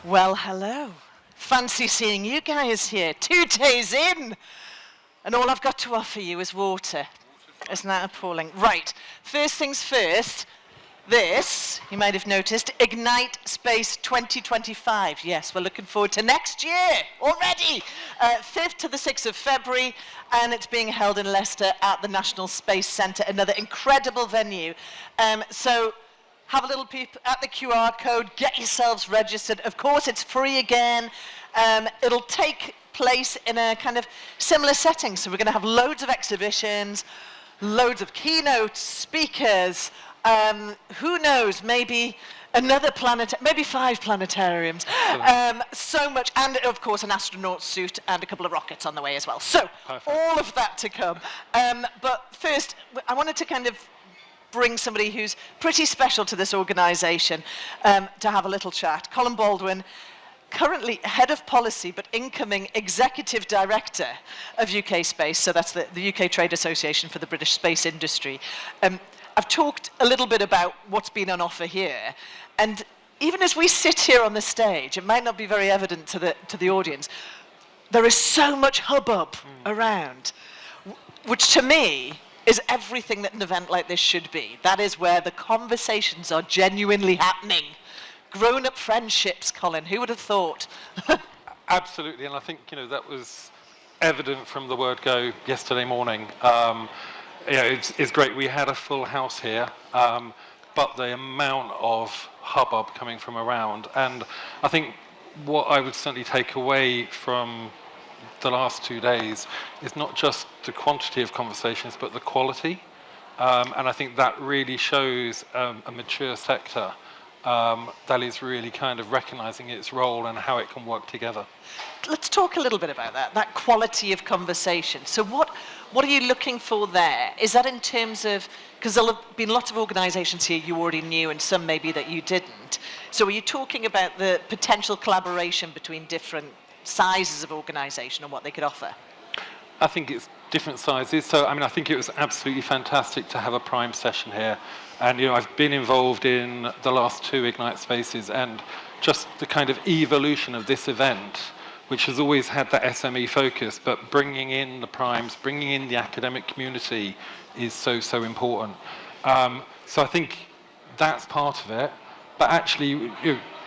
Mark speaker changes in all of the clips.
Speaker 1: Well, hello. Fancy seeing you guys here, 2 days in. And all I've got to offer you is water. Isn't that appalling? Right, first things first. This, you might have noticed, Ignite Space 2025. Yes, we're looking forward to next year already. 5th to the 6th of February, and it's being held in Leicester at the National Space Centre, another incredible venue. So have a little peep at the QR code, get yourselves registered. Of course, it's free again. It'll take place in a kind of similar setting. So we're going to have loads of exhibitions, loads of keynotes, speakers, who knows, maybe another planet, maybe 5 planetariums, so much, and of course an astronaut suit and a couple of rockets on the way as well. So, perfect. All of that to come. But first, I wanted to kind of bring somebody who's pretty special to this organisation to have a little chat. Colin Baldwin, currently head of policy, but incoming executive director of UK Space, so that's the UK Trade Association for the British space industry. I've talked a little bit about what's been on offer here, and even as we sit here on the stage, it might not be very evident to the audience, there is so much hubbub around, which to me is everything that an event like this should be. That is where the conversations are genuinely happening. Grown-up friendships, Colin, who would have thought?
Speaker 2: Absolutely, and I think that was evident from the word go yesterday morning. It's great. We had a full house here, but the amount of hubbub coming from around, and I think what I would certainly take away from the last 2 days is not just the quantity of conversations, but the quality, and I think that really shows a mature sector that is really kind of recognising its role and how it can work together.
Speaker 1: Let's talk a little bit about that quality of conversation. So what are you looking for there? Is that in terms of, because there'll have been lots of organisations here you already knew and some maybe that you didn't. So are you talking about the potential collaboration between different sizes of organisation and what they could offer?
Speaker 2: I think it's different sizes. So, I think it was absolutely fantastic to have a prime session here. And, I've been involved in the last 2 Ignite Spaces, and just the kind of evolution of this event, which has always had that SME focus, but bringing in the primes, bringing in the academic community is so important. So I think that's part of it. But actually,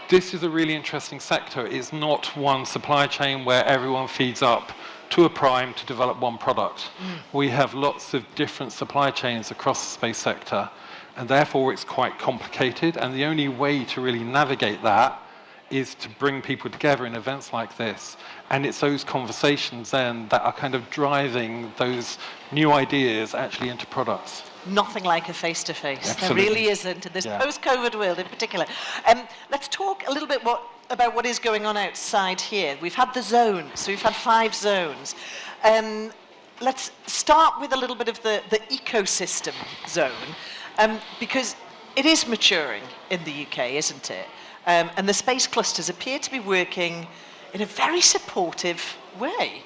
Speaker 2: this is a really interesting sector. It's not one supply chain where everyone feeds up to a prime to develop one product. We have lots of different supply chains across the space sector, and therefore it's quite complicated, and the only way to really navigate that is to bring people together in events like this. And it's those conversations then that are kind of driving those new ideas actually into products.
Speaker 1: Nothing like a face-to-face. There really isn't, in this post-COVID world in particular. Let's talk a little bit about what is going on outside here. We've had the zones, so we've had 5 zones. Let's start with a little bit of the ecosystem zone, because it is maturing in the UK, isn't it? And the space clusters appear to be working in a very supportive way.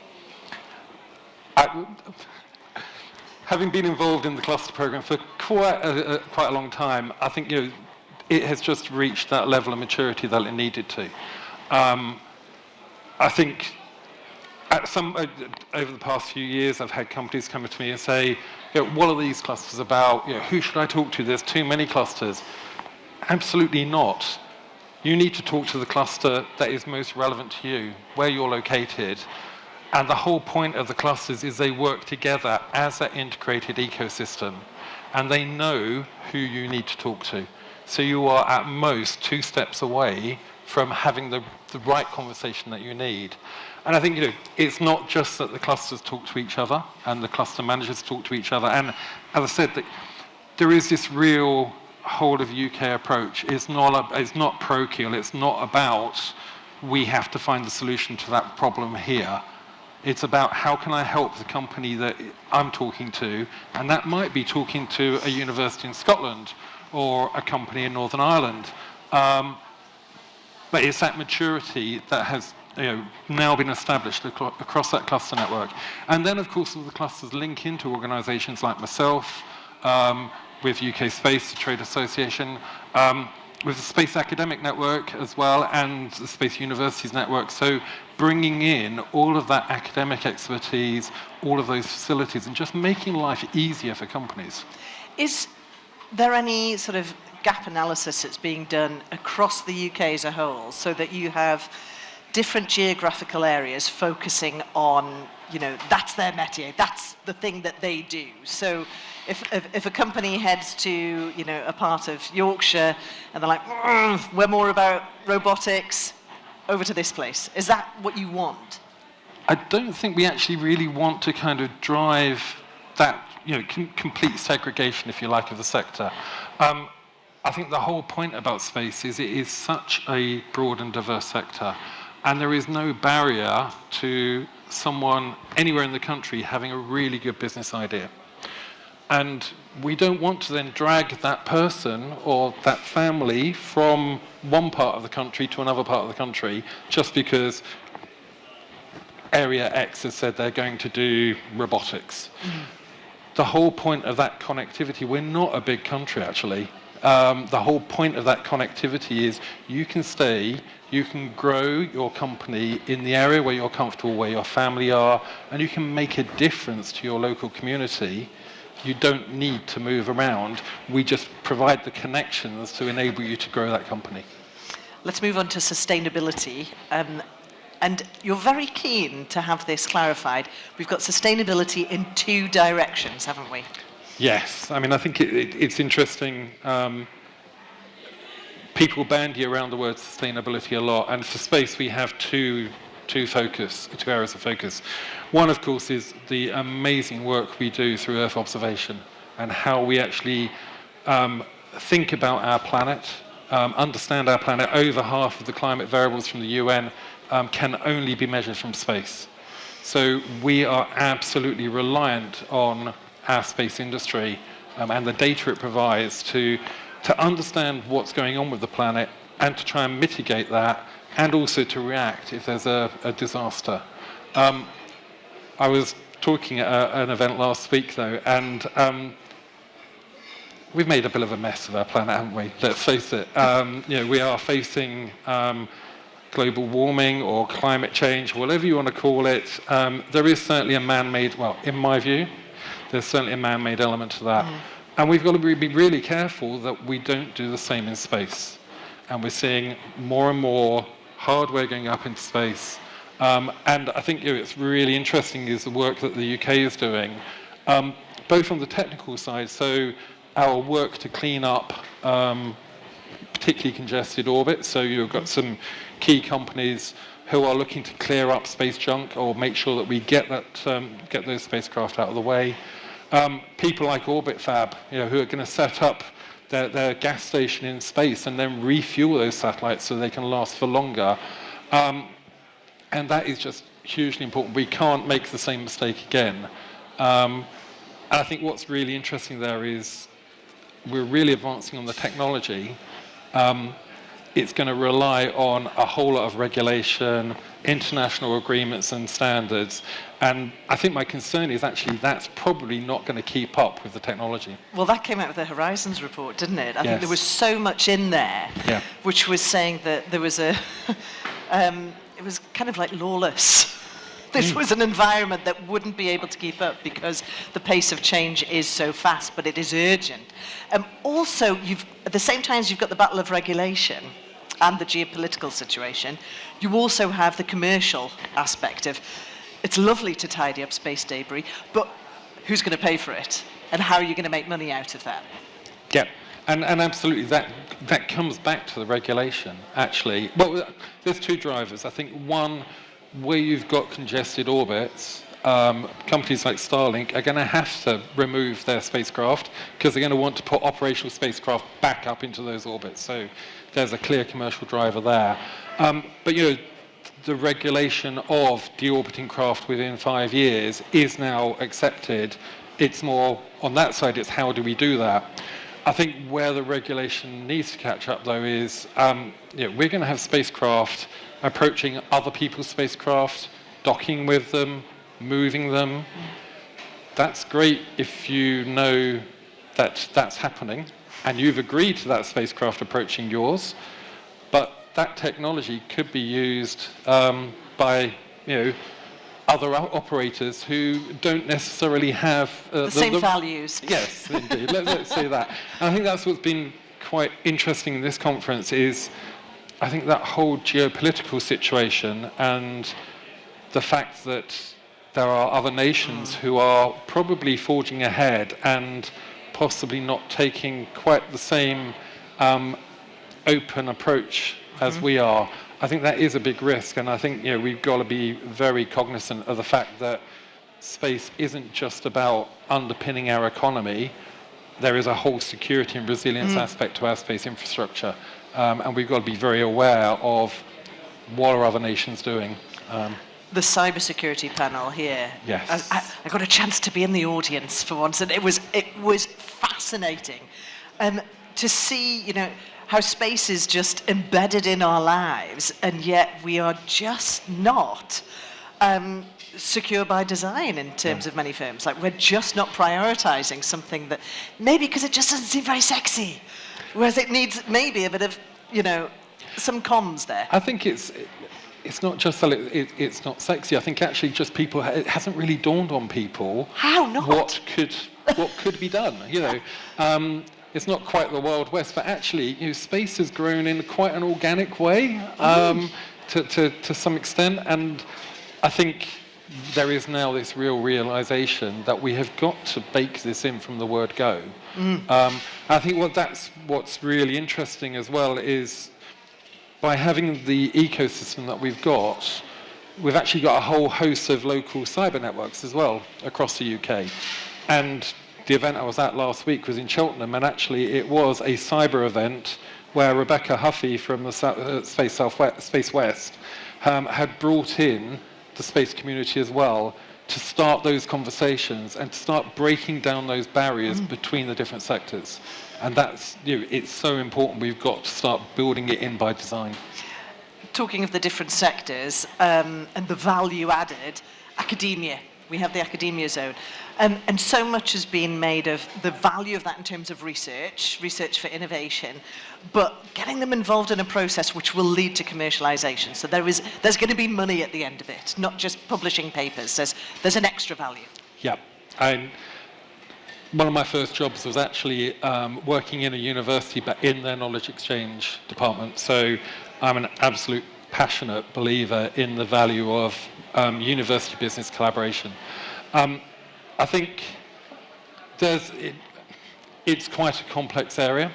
Speaker 2: Having been involved in the cluster program for quite a long time, I think it has just reached that level of maturity that it needed to. I think over the past few years, I've had companies come to me and say, what are these clusters about? Who should I talk to? There's too many clusters. Absolutely not. You need to talk to the cluster that is most relevant to you, where you're located. And the whole point of the clusters is they work together as an integrated ecosystem, and they know who you need to talk to. So you are at most 2 steps away from having the right conversation that you need. And I think it's not just that the clusters talk to each other and the cluster managers talk to each other. And as I said, there is this real whole of UK approach. It's not parochial. It's not about we have to find the solution to that problem here. It's about how can I help the company that I'm talking to, and that might be talking to a university in Scotland or a company in Northern Ireland. But it's that maturity that has now been established across that cluster network. And then, of course, all the clusters link into organisations like myself, with UK Space, the Trade Association, with the Space Academic Network as well and the Space Universities Network. So bringing in all of that academic expertise, all of those facilities, and just making life easier for companies.
Speaker 1: Is there any sort of gap analysis that's being done across the UK as a whole so that you have different geographical areas focusing on, that's their métier, that's the thing that they do? So if a company heads to, a part of Yorkshire and they're like, we're more about robotics, over to this place. Is that what you want?
Speaker 2: I don't think we actually really want to kind of drive that, complete segregation, if you like, of the sector. I think the whole point about space is it is such a broad and diverse sector, and there is no barrier to someone anywhere in the country having a really good business idea. And we don't want to then drag that person or that family from one part of the country to another part of the country just because Area X has said they're going to do robotics. Mm-hmm. The whole point of that connectivity, we're not a big country actually. The whole point of that connectivity is you can stay, you can grow your company in the area where you're comfortable, where your family are, and you can make a difference to your local community. You don't need to move around. We just provide the connections to enable you to grow that company.
Speaker 1: Let's move on to sustainability. And you're very keen to have this clarified. We've got sustainability in two directions, haven't we?
Speaker 2: Yes. I mean, I think it's interesting. People bandy around the word sustainability a lot. And for space, we have two areas of focus. One, of course, is the amazing work we do through Earth observation and how we actually think about our planet, understand our planet. Over half of the climate variables from the UN can only be measured from space. So we are absolutely reliant on our space industry and the data it provides to understand what's going on with the planet and to try and mitigate that, and also to react if there's a disaster. I was talking at an event last week, though, and we've made a bit of a mess of our planet, haven't we? Let's face it. We are facing global warming or climate change, whatever you want to call it. There is certainly a man-made, well, in my view, there's certainly a man-made element to that. Mm. And we've got to be really careful that we don't do the same in space. And we're seeing more and more hardware going up into space. And I think it's really interesting is the work that the UK is doing, both on the technical side, so our work to clean up particularly congested orbits. So you've got some key companies who are looking to clear up space junk or make sure that we get those spacecraft out of the way. People like Orbit Fab, who are going to set up their gas station in space and then refuel those satellites so they can last for longer. And that is just hugely important. We can't make the same mistake again. And I think what's really interesting there is we're really advancing on the technology. It's going to rely on a whole lot of regulation, international agreements and standards. And I think my concern is actually that's probably not going to keep up with the technology.
Speaker 1: Well, that came out with the Horizons report, didn't it? I
Speaker 2: Yes.
Speaker 1: think there was so much in there, which was saying that there was it was kind of like lawless. This was an environment that wouldn't be able to keep up because the pace of change is so fast, but it is urgent. Also, at the same time as you've got the battle of regulation and the geopolitical situation, you also have the commercial aspect of, it's lovely to tidy up space debris, but who's going to pay for it? And how are you going to make money out of that?
Speaker 2: Yeah, and absolutely, that comes back to the regulation, actually. Well, there's two drivers. I think one, where you've got congested orbits, companies like Starlink are going to have to remove their spacecraft because they're going to want to put operational spacecraft back up into those orbits. So there's a clear commercial driver there. But the regulation of deorbiting craft within 5 years is now accepted. It's more on that side, it's how do we do that? I think where the regulation needs to catch up, though, is we're going to have spacecraft approaching other people's spacecraft, docking with them, moving them. That's great if you know that that's happening. and you've agreed to that spacecraft approaching yours, but that technology could be used by, other operators who don't necessarily have
Speaker 1: the same values.
Speaker 2: Yes, indeed. Let's say that. And I think that's what's been quite interesting in this conference is, I think that whole geopolitical situation and the fact that there are other nations who are probably forging ahead and possibly not taking quite the same open approach as we are. I think that is a big risk, and I think we've got to be very cognizant of the fact that space isn't just about underpinning our economy. There is a whole security and resilience aspect to our space infrastructure, and we've got to be very aware of what are other nations doing.
Speaker 1: The cybersecurity panel here.
Speaker 2: Yes.
Speaker 1: I got a chance to be in the audience for once, and it was fascinating to see, how space is just embedded in our lives, and yet we are just not secure by design in terms of many firms. Like, we're just not prioritizing something that, maybe because it just doesn't seem very sexy, whereas it needs maybe a bit of, some comms there.
Speaker 2: I think it's not just that it's not sexy. I think actually just people, it hasn't really dawned on people
Speaker 1: how not
Speaker 2: what could be done. It's not quite the Wild West, but actually, space has grown in quite an organic way to some extent, and I think there is now this real realization that we have got to bake this in from the word go. I think what's really interesting as well is, by having the ecosystem that we've actually got a whole host of local cyber networks as well across the UK. And the event I was at last week was in Cheltenham, and actually it was a cyber event where Rebecca Huffey from the Space West had brought in the space community as well to start those conversations and to start breaking down those barriers between the different sectors. And that's, it's so important. We've got to start building it in by design.
Speaker 1: Talking of the different sectors and the value added, academia. We have the academia zone. And so much has been made of the value of that in terms of research for innovation, but getting them involved in a process which will lead to commercialization. So there's going to be money at the end of it, not just publishing papers. There's an extra value.
Speaker 2: Yeah. One of my first jobs was actually working in a university, but in their knowledge exchange department. So I'm an absolute passionate believer in the value of university business collaboration. I think it's quite a complex area,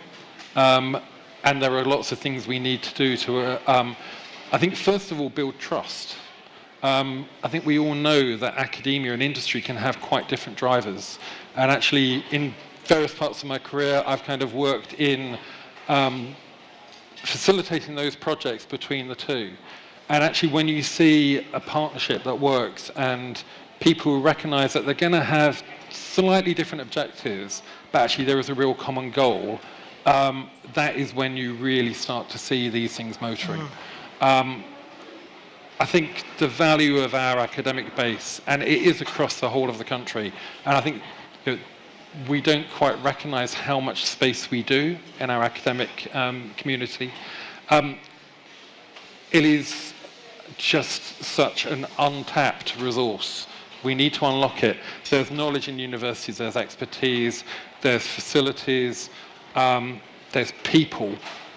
Speaker 2: and there are lots of things we need to do to, I think, first of all, build trust. I think we all know that academia and industry can have quite different drivers. And actually, in various parts of my career, I've kind of worked in facilitating those projects between the two. And actually, when you see a partnership that works and people recognize that they're going to have slightly different objectives, but actually there is a real common goal, that is when you really start to see these things motoring. I think the value of our academic base, and it is across the whole of the country, and I think we don't quite recognize how much space we do in our academic community. It is just such an untapped resource. We need to unlock it. There's knowledge in universities, there's expertise, there's facilities, there's people.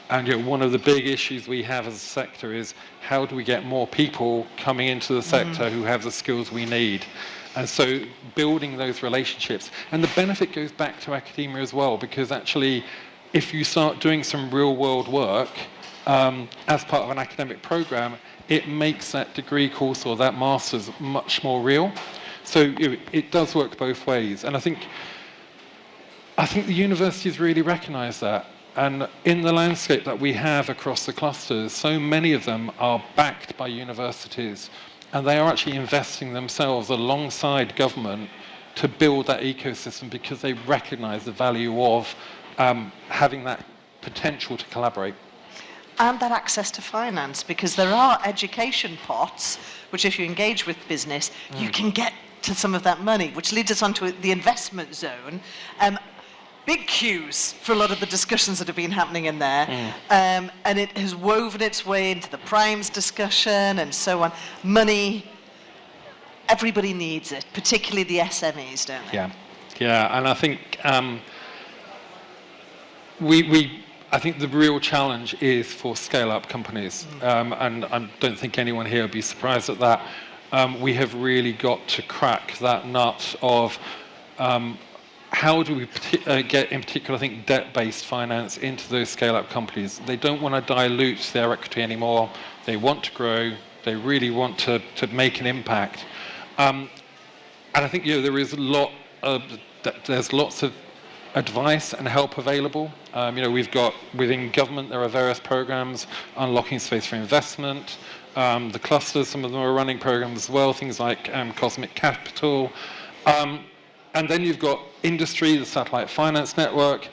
Speaker 2: And one of the big issues we have as a sector is how do we get more people coming into the sector who have the skills we need? And so building those relationships. And the benefit goes back to academia as well, because actually if you start doing some real world work as part of an academic program, it makes that degree course or that master's much more real. So it does work both ways. And I think the universities really recognise that. And in the landscape that we have across the clusters, so many of them are backed by universities, and they are actually investing themselves alongside government to build that ecosystem because they recognise the value of having that potential to collaborate.
Speaker 1: And that access to finance, because there are education pots, which if you engage with business, you can get to some of that money, which leads us on to the investment zone. big cues for a lot of the discussions that have been happening in there. And it has woven its way into the primes discussion and so on. Money, everybody needs it, particularly the SMEs, don't they?
Speaker 2: Yeah, and I think I think the real challenge is for scale-up companies, and I don't think anyone here would be surprised at that. We have really got to crack that nut of how do we get, in particular, I think, debt-based finance into those scale-up companies. They don't want to dilute their equity anymore. They want to grow. They really want to make an impact. And I think there's lots of advice and help available. We've got within government there are various programs unlocking space for investment. The clusters, some of them are running programs as well, things like Cosmic Capital. And then you've got industry, the Satellite Finance Network.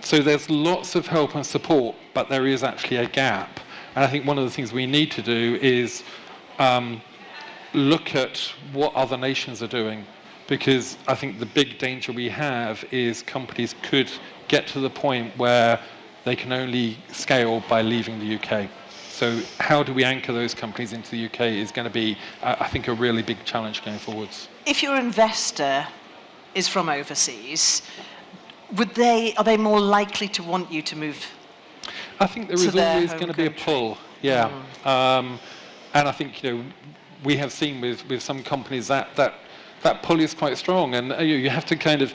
Speaker 2: So there's lots of help and support, but there is actually a gap. And I think one of the things we need to do is look at what other nations are doing, because I think the big danger we have is companies could get to the point where they can only scale by leaving the UK. So how do we anchor those companies into the UK is going to be, I think, a really big challenge going forwards.
Speaker 1: If your investor is from overseas, are they more likely to want you to move?
Speaker 2: I think there is always going to be a pull, yeah. And I think we have seen with some companies that pull is quite strong, and you have to kind of.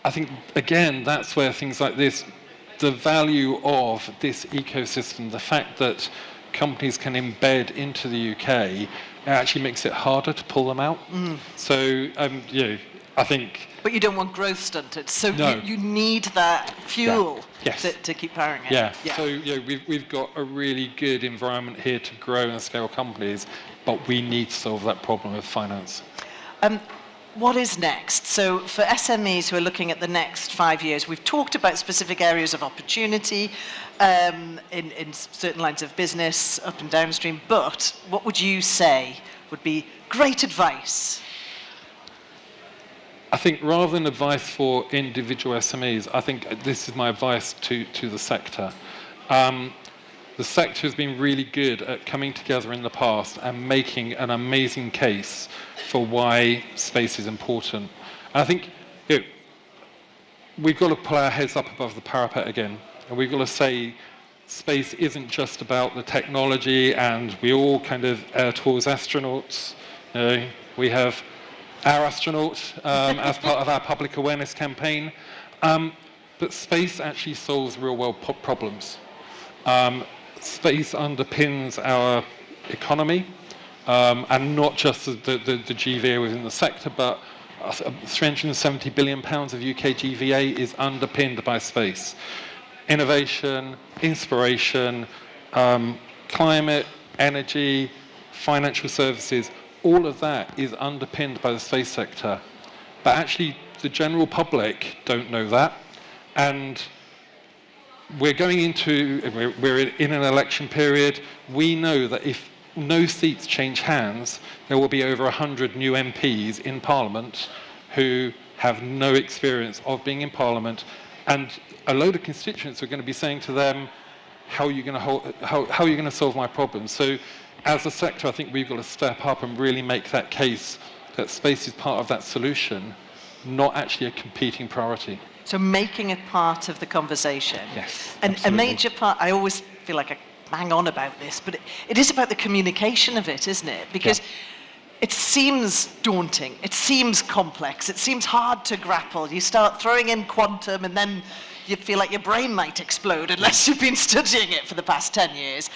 Speaker 2: I think again that's where things like this, the value of this ecosystem, the fact that companies can embed into the UK, actually makes it harder to pull them out. So I think.
Speaker 1: But you don't want growth stunted, so
Speaker 2: no.
Speaker 1: you need that fuel
Speaker 2: Yes.
Speaker 1: to keep powering it.
Speaker 2: Yeah. So we've got a really good environment here to grow and scale companies, but we need to solve that problem of finance.
Speaker 1: What is next? So for SMEs who are looking at the next 5 years, we've talked about specific areas of opportunity in certain lines of business, up and downstream, but what would you say would be great advice?
Speaker 2: I think rather than advice for individual SMEs, I think this is my advice to the sector. The sector has been really good at coming together in the past and making an amazing case for why space is important. And I think we've got to pull our heads up above the parapet again, and we've got to say space isn't just about the technology, and we all kind of towards astronauts. We have our astronaut as part of our public awareness campaign. But space actually solves real-world problems. Space underpins our economy, and not just the GVA within the sector, but 370 billion pounds of UK GVA is underpinned by space. Innovation, inspiration, climate, energy, financial services, all of that is underpinned by the space sector. But actually, the general public don't know that. And we're in an election period. We know that if no seats change hands, there will be over 100 new MPs in Parliament who have no experience of being in Parliament, and a load of constituents are going to be saying to them, how are you going to solve my problems? So as a sector, I think we've got to step up and really make that case that space is part of that solution, not actually a competing priority.
Speaker 1: So making it part of the conversation.
Speaker 2: Yes,
Speaker 1: and
Speaker 2: absolutely.
Speaker 1: a major part, I always feel like I bang on about this, but it is about the communication of it, isn't it? Because it seems daunting, it seems complex, it seems hard to grapple. You start throwing in quantum and then you feel like your brain might explode unless you've been studying it for the past 10 years.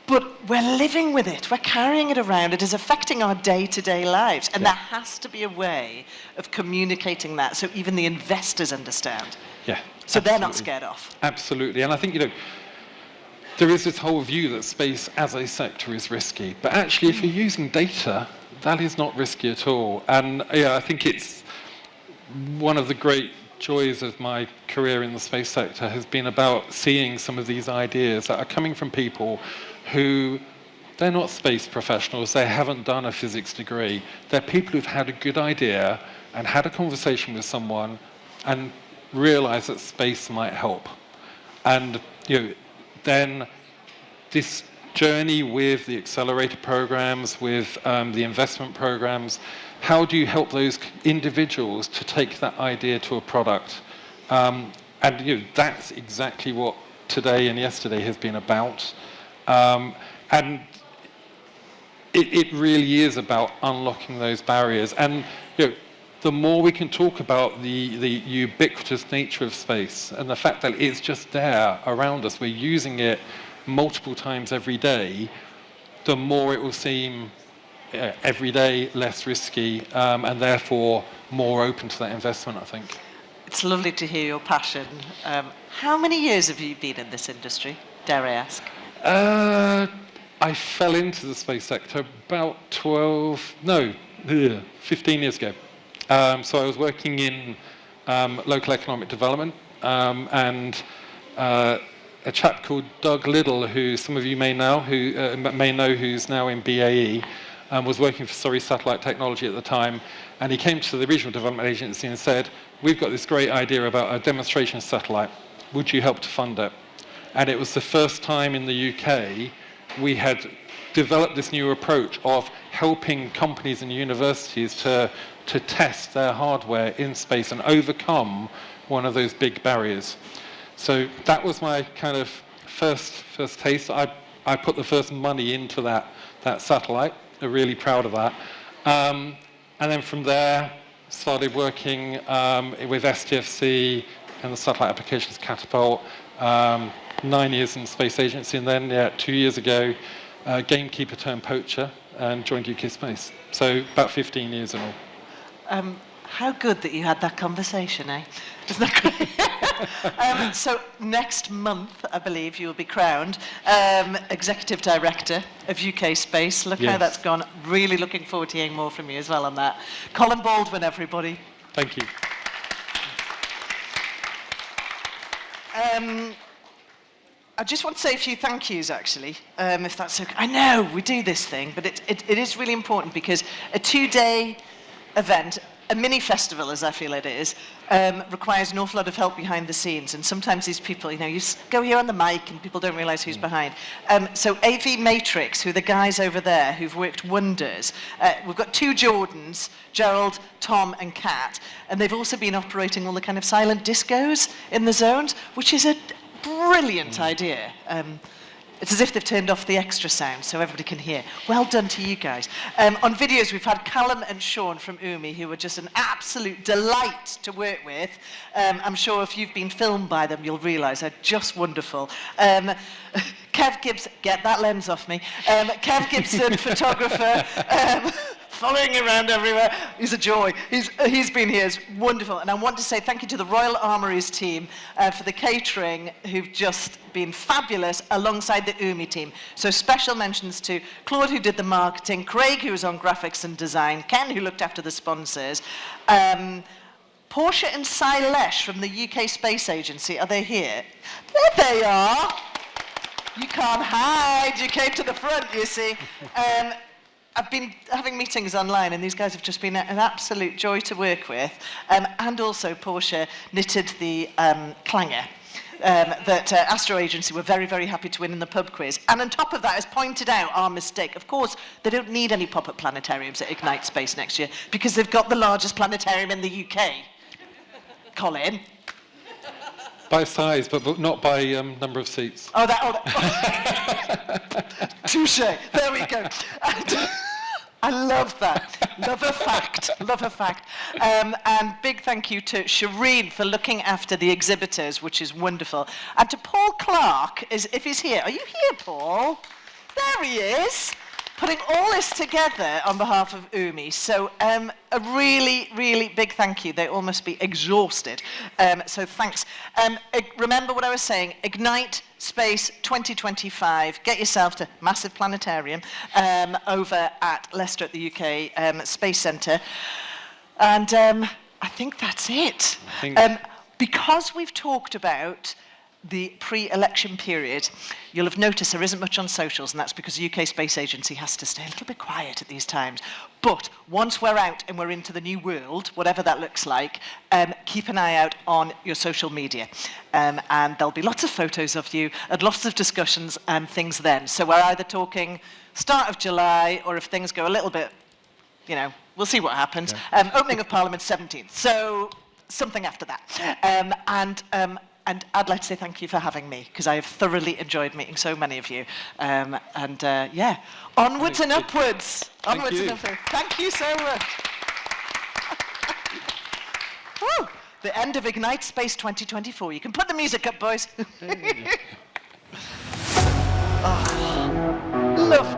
Speaker 1: But we're living with it, we're carrying it around, it is affecting our day-to-day lives, and there has to be a way of communicating that so even the investors understand.
Speaker 2: Yeah.
Speaker 1: So
Speaker 2: absolutely.
Speaker 1: they're not scared off.
Speaker 2: Absolutely, and I think, there is this whole view that space as a sector is risky, but actually if you're using data, that is not risky at all. And I think it's one of the great joys of my career in the space sector has been about seeing some of these ideas that are coming from people who, they're not space professionals, they haven't done a physics degree. They're people who've had a good idea, and had a conversation with someone and realized that space might help. And then this journey with the accelerator programs, with the investment programs, how do you help those individuals to take that idea to a product? And that's exactly what today and yesterday has been about. And it really is about unlocking those barriers. And the more we can talk about the ubiquitous nature of space and the fact that it's just there around us, we're using it multiple times every day, the more it will seem every day less risky, and therefore more open to that investment, I think.
Speaker 1: It's lovely to hear your passion. How many years have you been in this industry, dare I ask?
Speaker 2: I fell into the space sector about 15 years ago. So I was working in local economic development, and a chap called Doug Liddell, who some of you may know, who's now in BAE, was working for Surrey Satellite Technology at the time, and he came to the Regional Development Agency and said, "We've got this great idea about a demonstration satellite. Would you help to fund it?" And it was the first time in the UK we had developed this new approach of helping companies and universities to test their hardware in space and overcome one of those big barriers. So that was my kind of first taste. I put the first money into that satellite. I'm really proud of that. And then from there, started working with STFC and the Satellite Applications Catapult. 9 years in the Space Agency, and then 2 years ago, gamekeeper turned poacher and joined UK Space. So about 15 years in all.
Speaker 1: How good that you had that conversation, eh? Isn't that great? So next month, I believe, you'll be crowned Executive Director of UK Space. Look how that's gone. Really looking forward to hearing more from you as well on that. Colin Baldwin, everybody.
Speaker 2: Thank you.
Speaker 1: I just want to say a few thank yous, actually, if that's okay. I know we do this thing, but it is really important because a 2-day event, a mini festival as I feel it is, requires an awful lot of help behind the scenes. And sometimes these people, you go here on the mic and people don't realise who's behind. So AV Matrix, who are the guys over there who've worked wonders. We've got 2 Jordans, Gerald, Tom and Kat, and they've also been operating all the kind of silent discos in the zones, which is a brilliant idea. It's as if they've turned off the extra sound so everybody can hear. Well done to you guys. On videos, we've had Callum and Sean from UMI, who are just an absolute delight to work with. I'm sure if you've been filmed by them, you'll realise they're just wonderful. Kev Gibson, get that lens off me. Kev Gibson, photographer. Following around everywhere. He's a joy. He's been here. It's wonderful. And I want to say thank you to the Royal Armouries team for the catering, who've just been fabulous alongside the UMI team. So special mentions to Claude, who did the marketing, Craig, who was on graphics and design, Ken, who looked after the sponsors, Portia and Silesh from the UK Space Agency. Are they here? There they are. You can't hide. You came to the front, you see. I've been having meetings online, and these guys have just been an absolute joy to work with. And also, Portia knitted the clanger that Astro Agency were very, very happy to win in the pub quiz. And on top of that, has pointed out our mistake. Of course, they don't need any pop-up planetariums at Ignite Space next year because they've got the largest planetarium in the UK. Colin?
Speaker 2: By size, but not by number of seats.
Speaker 1: Touche. There we go. I love that. Love a fact. Love a fact. And big thank you to Shireen for looking after the exhibitors, which is wonderful. And to Paul Clark, if he's here. Are you here, Paul? There he is. Putting all this together on behalf of UMI. So a really, really big thank you. They all must be exhausted. So thanks. Remember what I was saying. Ignite Space 2025. Get yourself to massive planetarium over at Leicester at the UK Space Centre. And I think that's it. Because we've talked about the pre-election period, you'll have noticed there isn't much on socials, and that's because the UK Space Agency has to stay a little bit quiet at these times. But once we're out and we're into the new world, whatever that looks like, keep an eye out on your social media. And there'll be lots of photos of you and lots of discussions and things then. So we're either talking start of July, or if things go a little bit, you know, we'll see what happens.
Speaker 2: Yeah.
Speaker 1: Opening of Parliament 17th. So something after that. And I'd like to say thank you for having me, because I have thoroughly enjoyed meeting so many of you. Yeah, onwards and upwards. Onwards and upwards. Thank you so much. Woo! The end of Ignite Space 2024. You can put the music up, boys. Oh, love.